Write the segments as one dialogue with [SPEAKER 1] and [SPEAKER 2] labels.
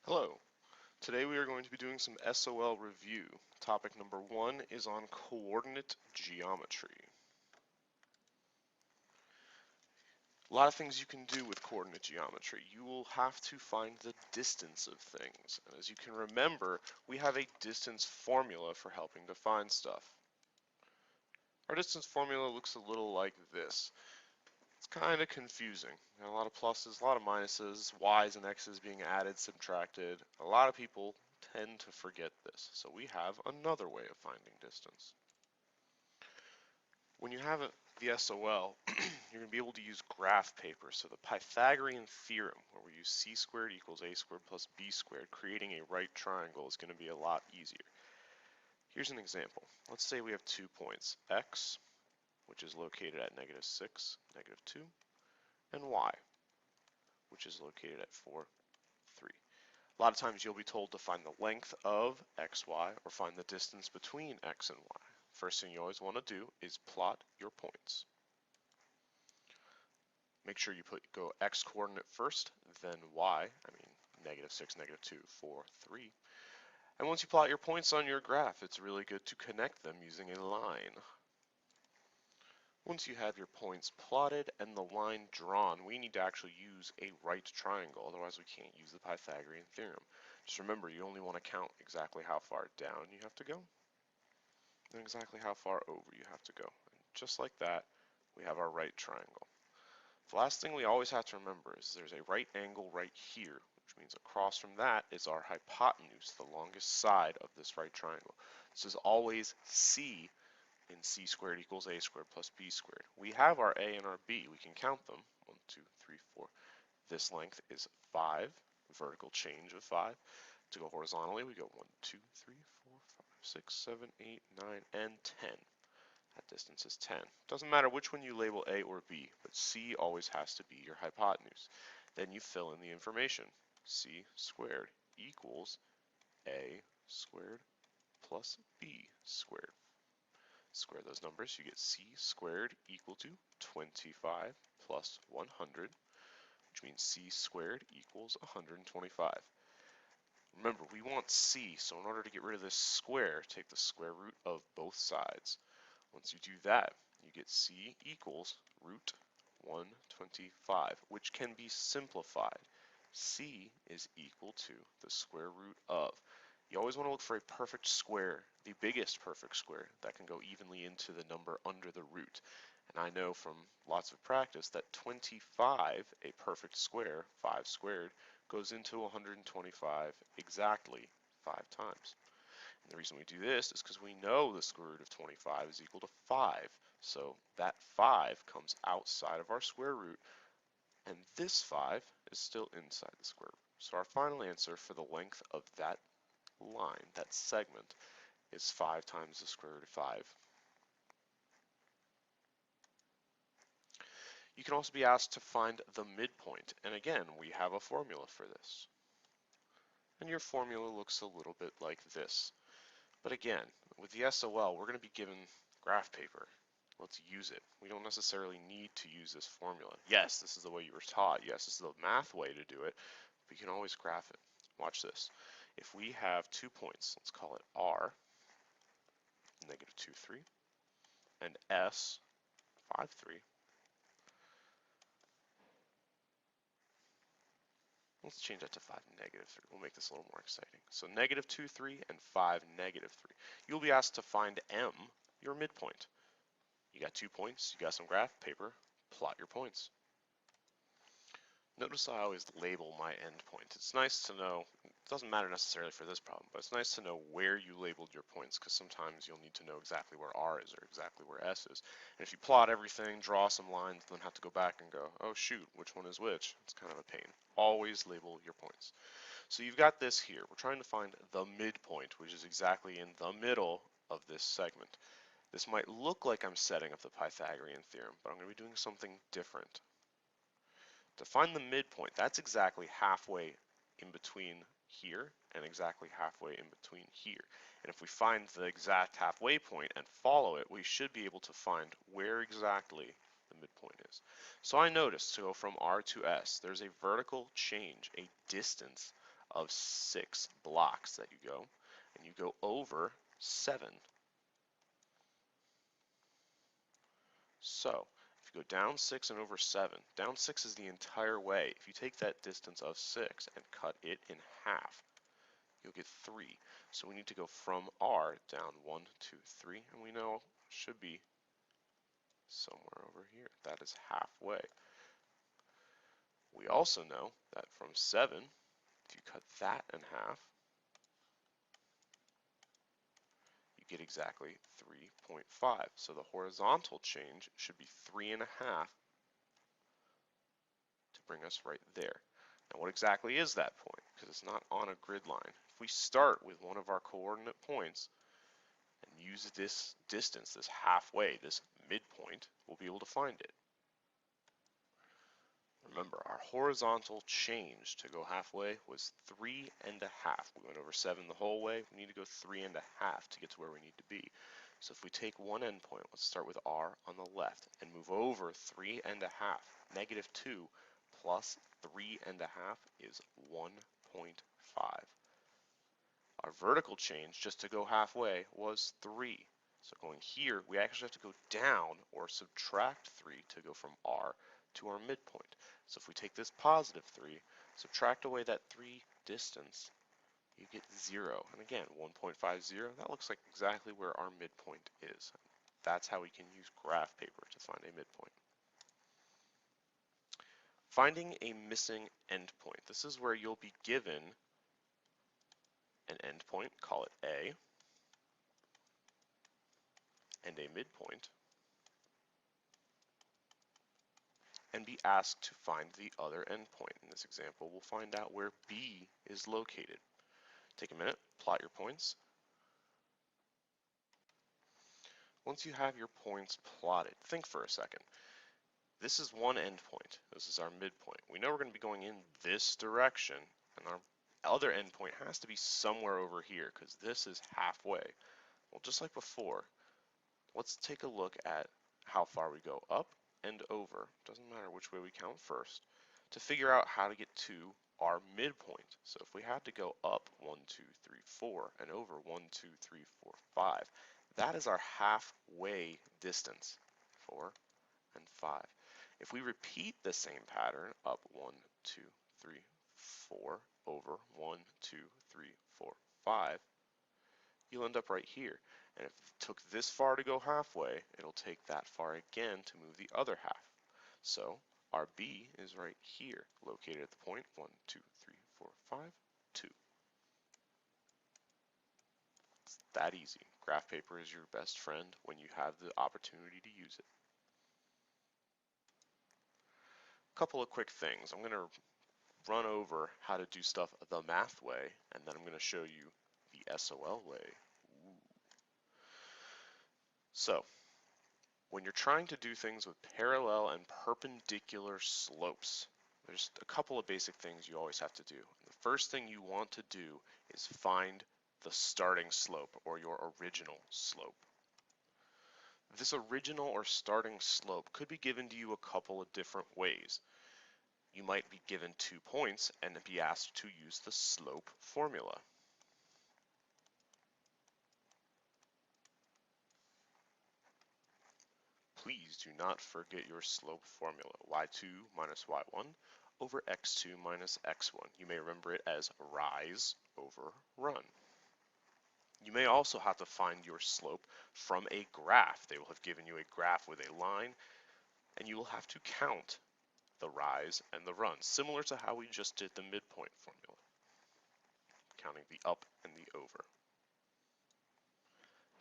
[SPEAKER 1] Hello. Today we are going to be doing some SOL review. Topic number 1 is on coordinate geometry. A lot of things you can do with coordinate geometry. You will have to find the distance of things. And as you can remember, we have a distance formula for helping to find stuff. Our distance formula looks a little like this. It's kind of confusing. A lot of pluses, a lot of minuses, y's and x's being added, subtracted. A lot of people tend to forget this. So we have another way of finding distance. When you have the SOL, you're going to be able to use graph paper. So the Pythagorean theorem, where we use c squared equals a squared plus b squared, creating a right triangle is going to be a lot easier. Here's an example. Let's say we have 2 points, x, which is located at -6, -2, and y, which is located at 4, 3. A lot of times you'll be told to find the length of xy or find the distance between x and y. First thing you always want to do is plot your points. Make sure you go x coordinate first, then y, -6, -2, 4, 3. And once you plot your points on your graph, it's really good to connect them using a line. Once you have your points plotted and the line drawn, we need to actually use a right triangle, otherwise we can't use the Pythagorean theorem. Just remember, you only want to count exactly how far down you have to go, and exactly how far over you have to go. And just like that, we have our right triangle. The last thing we always have to remember is there's a right angle right here, which means across from that is our hypotenuse, the longest side of this right triangle. This is always c in c squared equals a squared plus b squared. We have our a and our b. We can count them. 1, 2, 3, 4. This length is 5, vertical change of 5. To go horizontally, we go 1, 2, 3, 4, 5, 6, 7, 8, 9, and 10. That distance is 10. Doesn't matter which one you label A or B, but C always has to be your hypotenuse. Then you fill in the information. C squared equals A squared plus B squared. Square those numbers, you get c squared equal to 25 plus 100, which means c squared equals 125. Remember, we want c, so in order to get rid of this square, take the square root of both sides. Once you do that, you get c equals root 125, which can be simplified. C is equal to the square root of. You always want to look for a perfect square, the biggest perfect square that can go evenly into the number under the root. And I know from lots of practice that 25, a perfect square, 5 squared, goes into 125 exactly 5 times. And the reason we do this is because we know the square root of 25 is equal to 5. So that 5 comes outside of our square root, and this 5 is still inside the square root. So our final answer for the length of that line, that segment, is 5 times the square root of 5. You can also be asked to find the midpoint, and again, we have a formula for this. And your formula looks a little bit like this. But again, with the SOL, we're going to be given graph paper. Let's use it. We don't necessarily need to use this formula. Yes, this is the way you were taught. Yes, this is the math way to do it. But you can always graph it. Watch this. If we have 2 points, let's call it R, -2, 3, and S, 5, 3. Let's change that to 5, -3. We'll make this a little more exciting. So -2, 3, and 5, -3. You'll be asked to find M, your midpoint. You got 2 points, you got some graph paper, plot your points. Notice I always label my endpoint. It's nice to know, it doesn't matter necessarily for this problem, but it's nice to know where you labeled your points, because sometimes you'll need to know exactly where R is or exactly where S is. And if you plot everything, draw some lines, then have to go back and go, oh shoot, which one is which? It's kind of a pain. Always label your points. So you've got this here. We're trying to find the midpoint, which is exactly in the middle of this segment. This might look like I'm setting up the Pythagorean theorem, but I'm going to be doing something different. To find the midpoint, that's exactly halfway in between here and exactly halfway in between here. And if we find the exact halfway point and follow it, we should be able to find where exactly the midpoint is. So I noticed to go from R to S, there's a vertical change, a distance of 6 blocks that you go, and you go over 7. So, if you go down 6 and over 7, down 6 is the entire way. If you take that distance of 6 and cut it in half, you'll get 3. So we need to go from R down 1, 2, 3, and we know it should be somewhere over here. That is halfway. We also know that from 7, if you cut that in half, you get exactly 3.5. So the horizontal change should be 3.5 to bring us right there. Now what exactly is that point? Because it's not on a grid line. If we start with one of our coordinate points and use this distance, this halfway, this midpoint, we'll be able to find it. Remember, our horizontal change to go halfway was 3.5. We went over 7 the whole way. We need to go 3.5 to get to where we need to be. So if we take one endpoint, let's start with R on the left and move over 3.5. Negative 2 plus 3.5 is 1.5. Our vertical change just to go halfway was 3. So going here, we actually have to go down or subtract 3 to go from R to our midpoint. So if we take this positive 3, subtract away that 3 distance, you get 0. And again, 1.50, that looks like exactly where our midpoint is. That's how we can use graph paper to find a midpoint. Finding a missing endpoint. This is where you'll be given an endpoint, call it A, and a midpoint, and be asked to find the other endpoint. In this example, we'll find out where B is located. Take a minute, plot your points. Once you have your points plotted, think for a second. This is one endpoint. This is our midpoint. We know we're going to be going in this direction, and our other endpoint has to be somewhere over here because this is halfway. Well, just like before, let's take a look at how far we go up and over. Doesn't matter which way we count first, to figure out how to get to our midpoint. So if we had to go up 1, 2, 3, 4 and over 1, 2, 3, 4, 5, that is our halfway distance, 4 and 5. If we repeat the same pattern up 1, 2, 3, 4 over 1, 2, 3, 4, 5, you'll end up right here. And if it took this far to go halfway, it'll take that far again to move the other half. So our B is right here, located at the point 1, 2, 3, 4, 5, 2. It's that easy. Graph paper is your best friend when you have the opportunity to use it. A couple of quick things. I'm going to run over how to do stuff the math way, and then I'm going to show you the SOL way. Ooh. So, when you're trying to do things with parallel and perpendicular slopes, there's a couple of basic things you always have to do. The first thing you want to do is find the starting slope, or your original slope. This original or starting slope could be given to you a couple of different ways. You might be given 2 points and be asked to use the slope formula. Please do not forget your slope formula, y2 minus y1 over x2 minus x1. You may remember it as rise over run. You may also have to find your slope from a graph. They will have given you a graph with a line, and you will have to count the rise and the run, similar to how we just did the midpoint formula, counting the up and the over.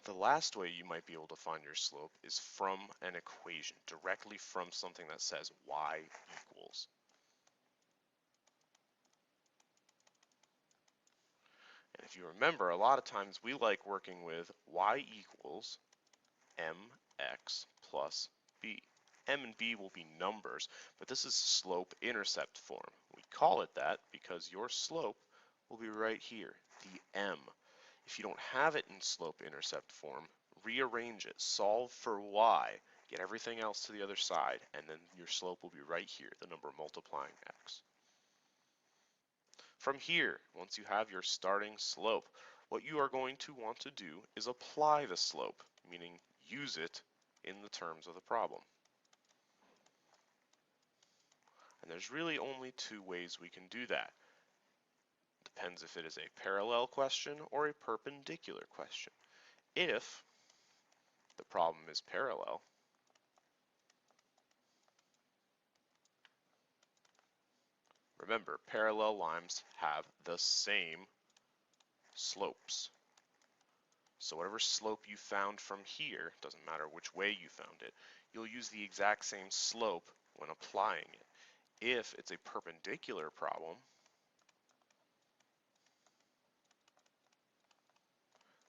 [SPEAKER 1] The last way you might be able to find your slope is from an equation, directly from something that says y equals. And if you remember, a lot of times we like working with y equals mx plus b. M and b will be numbers, but this is slope-intercept form. We call it that because your slope will be right here, the m. If you don't have it in slope-intercept form, rearrange it, solve for y, get everything else to the other side, and then your slope will be right here, the number multiplying x. From here, once you have your starting slope, what you are going to want to do is apply the slope, meaning use it in the terms of the problem. And there's really only two ways we can do that. Depends if it is a parallel question or a perpendicular question. If the problem is parallel, remember, parallel lines have the same slopes. So whatever slope you found from here, doesn't matter which way you found it, you'll use the exact same slope when applying it. If it's a perpendicular problem,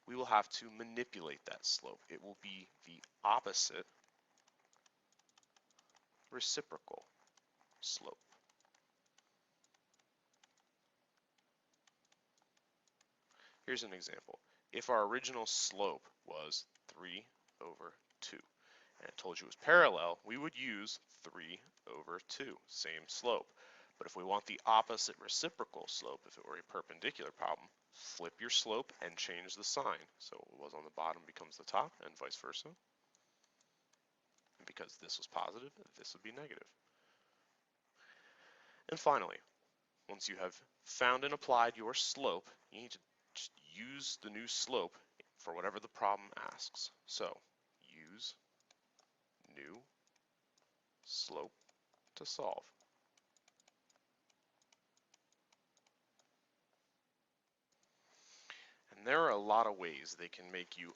[SPEAKER 1] we will have to manipulate that slope. It will be the opposite reciprocal slope. Here's an example. If our original slope was 3 over 2, and it told you it was parallel, we would use 3 over 2, same slope. But if we want the opposite reciprocal slope, if it were a perpendicular problem, flip your slope and change the sign. So what was on the bottom becomes the top, and vice versa. And because this was positive, this would be negative. And finally, once you have found and applied your slope, you need to just use the new slope for whatever the problem asks. So use new slope to solve. And there are a lot of ways they can make you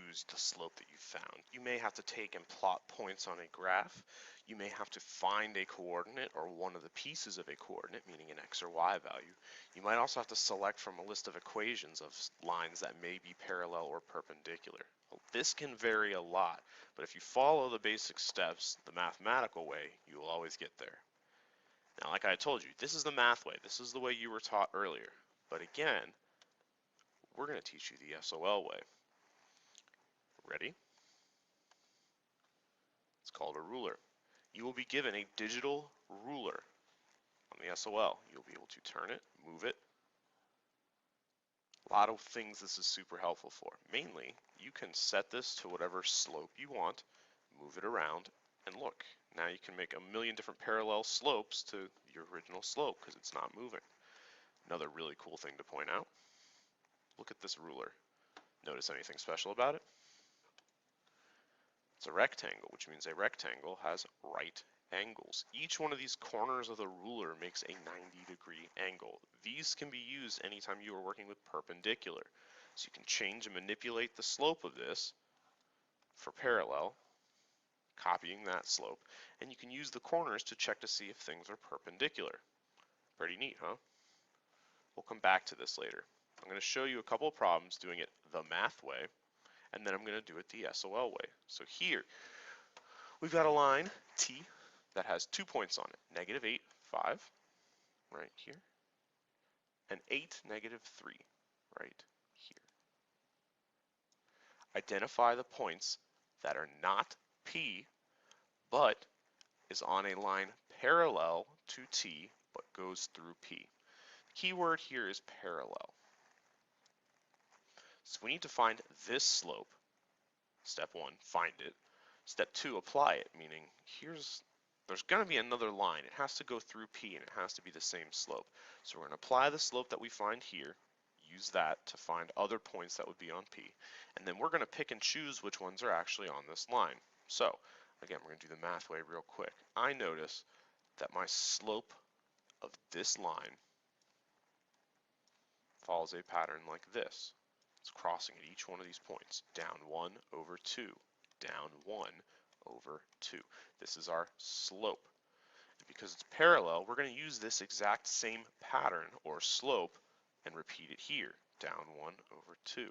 [SPEAKER 1] use the slope that you found. You may have to take and plot points on a graph. You may have to find a coordinate or one of the pieces of a coordinate, meaning an x or y value. You might also have to select from a list of equations of lines that may be parallel or perpendicular. Well, this can vary a lot, but if you follow the basic steps the mathematical way, you will always get there. Now, like I told you, this is the math way. This is the way you were taught earlier. But again, we're going to teach you the SOL way. Ready? It's called a ruler. You will be given a digital ruler on the SOL. You'll be able to turn it, move it. A lot of things this is super helpful for. Mainly, you can set this to whatever slope you want, move it around, and look. Now you can make a million different parallel slopes to your original slope because it's not moving. Another really cool thing to point out, look at this ruler. Notice anything special about it? It's a rectangle, which means a rectangle has right angles. Each one of these corners of the ruler makes a 90-degree angle. These can be used anytime you are working with perpendicular. So you can change and manipulate the slope of this for parallel, copying that slope, and you can use the corners to check to see if things are perpendicular. Pretty neat, huh? We'll come back to this later. I'm going to show you a couple of problems doing it the math way, and then I'm going to do it the SOL way. So here, we've got a line, T, that has 2 points on it, negative 8, 5, right here, and 8, negative 3, right here. Identify the points that are not P, but is on a line parallel to T, but goes through P. The key word here is parallel. So we need to find this slope. Step 1, find it. Step 2, apply it, meaning there's going to be another line. It has to go through P and it has to be the same slope. So we're going to apply the slope that we find here, use that to find other points that would be on P, and then we're going to pick and choose which ones are actually on this line. So again, we're going to do the math way real quick. I notice that my slope of this line follows a pattern like this. It's crossing at each one of these points, down 1 over 2, down 1 over 2. This is our slope. And because it's parallel, we're going to use this exact same pattern or slope and repeat it here, down 1 over 2,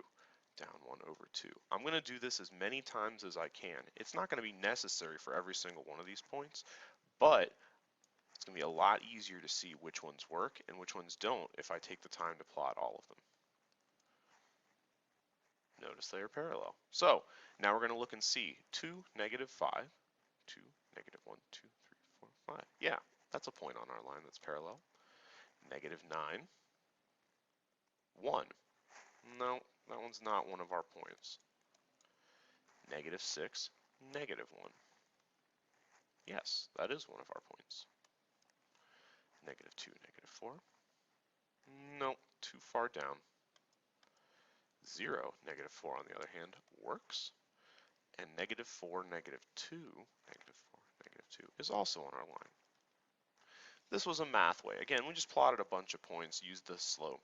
[SPEAKER 1] down 1 over 2. I'm going to do this as many times as I can. It's not going to be necessary for every single one of these points, but it's going to be a lot easier to see which ones work and which ones don't if I take the time to plot all of them. Notice they are parallel. So now we're going to look and see 2, negative 5, 2, negative 1, 2, 3, 4, 5. Yeah, that's a point on our line that's parallel. negative 9, 1. No, that one's not one of our points. Negative 6, negative 1. Yes, that is one of our points. Negative 2, negative 4. No, too far down. 0, negative 4 on the other hand, works. And negative 4, negative 2, negative 4, negative 2 is also on our line. This was a math way. Again, we just plotted a bunch of points, used the slope.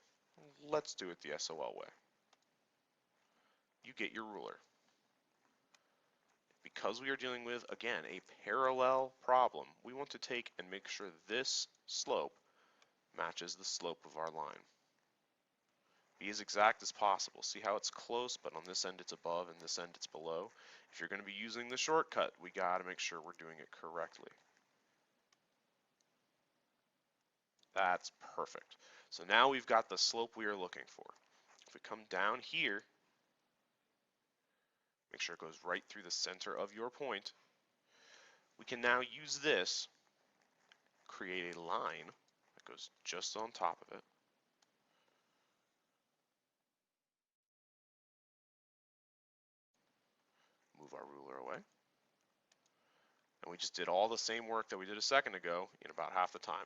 [SPEAKER 1] Let's do it the SOL way. You get your ruler. Because we are dealing with, again, a parallel problem, we want to take and make sure this slope matches the slope of our line. Be as exact as possible. See how it's close, but on this end it's above and this end it's below? If you're going to be using the shortcut, we got to make sure we're doing it correctly. That's perfect. So now we've got the slope we are looking for. If we come down here, make sure it goes right through the center of your point, we can now use this, create a line that goes just on top of it. Move our ruler away. And we just did all the same work that we did a second ago in about half the time.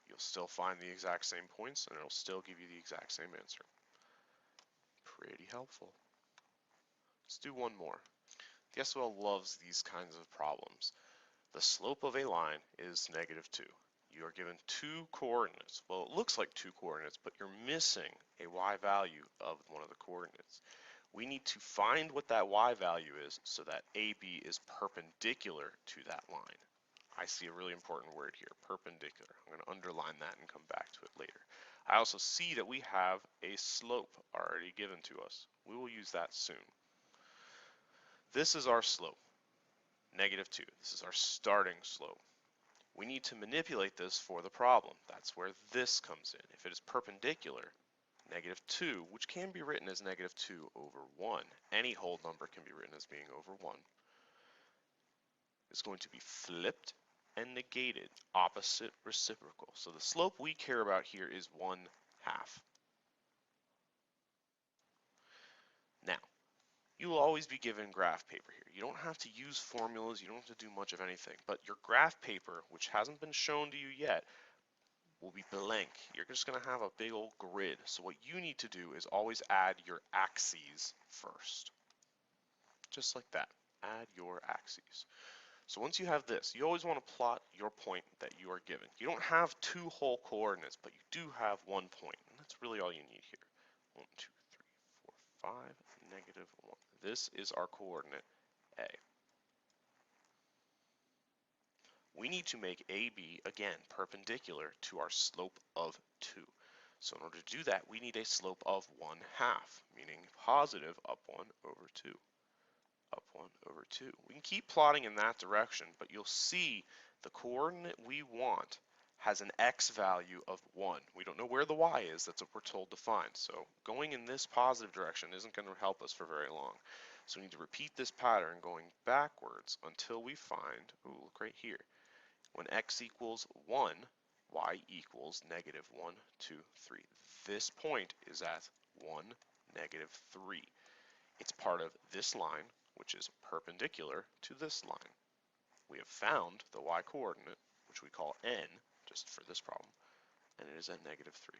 [SPEAKER 1] You'll still find the exact same points and it'll still give you the exact same answer. Pretty helpful. Let's do one more. The SOL loves these kinds of problems. The slope of a line is negative 2. You are given two coordinates. Well, it looks like two coordinates, but you're missing a y value of one of the coordinates. We need to find what that y value is so that AB is perpendicular to that line. I see a really important word here, perpendicular. I'm going to underline that and come back to it later. I also see that we have a slope already given to us. We will use that soon. This is our slope, negative 2. This is our starting slope. We need to manipulate this for the problem. That's where this comes in. If it is perpendicular, negative 2, which can be written as negative 2 over 1, any whole number can be written as being over 1, is going to be flipped and negated, opposite reciprocal. So the slope we care about here is 1/2. Now, you will always be given graph paper here. You don't have to use formulas, you don't have to do much of anything, but your graph paper, which hasn't been shown to you yet, will be blank. You're just going to have a big old grid. So what you need to do is always add your axes first. Just like that. Add your axes. So once you have this, you always want to plot your point that you are given. You don't have two whole coordinates, but you do have 1 point. And that's really all you need here. 1, 2, 3, 4, 5, negative 1. This is our coordinate A. We need to make AB, again, perpendicular to our slope of 2. So in order to do that, we need a slope of 1/2, meaning positive up 1 over 2. Up 1 over 2. We can keep plotting in that direction, but you'll see the coordinate we want has an x value of 1. We don't know where the y is, that's what we're told to find. So going in this positive direction isn't going to help us for very long. So we need to repeat this pattern going backwards until we find, ooh, look right here. When x equals 1, y equals negative 1, 2, 3. This point is at 1, negative 3. It's part of this line, which is perpendicular to this line. We have found the y coordinate, which we call n, just for this problem, and it is at negative 3.